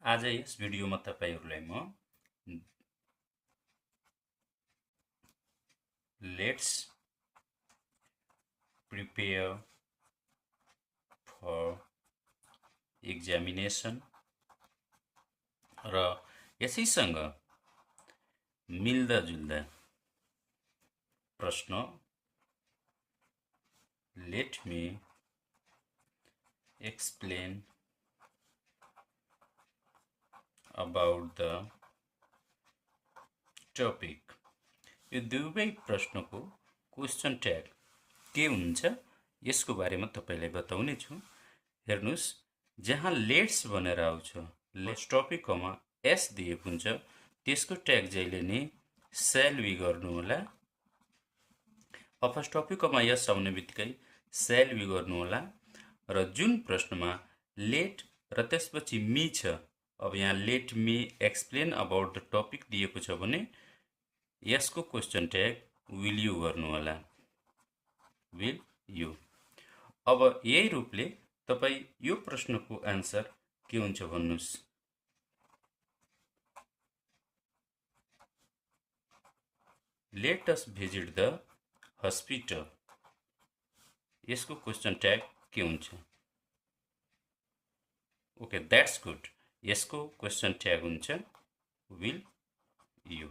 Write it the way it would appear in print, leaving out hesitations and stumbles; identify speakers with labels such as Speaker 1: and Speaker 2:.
Speaker 1: आज यस भिडियोमा तपाईहरुलाई म लेट्स प्रिपेयर फर एक्जामिनेसन र यसैसँग मिल्दा-जुल्दा प्रश्न let me explain about the topic। यो दुवै प्रश्नको क्वेशन ट्याग के हुन्छ यसको बारेमा तपाईलाई बताउने छु। हेर्नुस्, जहाँ लेट्स भनेर आउँछ, लेट्स टपिकमा एस दिएको हुन्छ, त्यसको ट्याग जहिले नि शैल बी गर्नु होला। फर्स्ट टपिकमा यस आउने बित्तिकै शैल बी गर्नु होला र जुन प्रश्नमा लेट र त्यसपछि मी छ, अब यहाँ let me explain about the topic दिएको छ भने यसको क्वेशन ट्याग विल यू गर्नु होला, विल यू। अब यही रूपले तपाई यो प्रश्नको आन्सर के हुन्छ भन्नुस्। Let us visit the hospital, यसको क्वेशन ट्याग के हुन्छ? Okay, that's good. यसको क्वेशन ट्याग हुन्छ विल यू।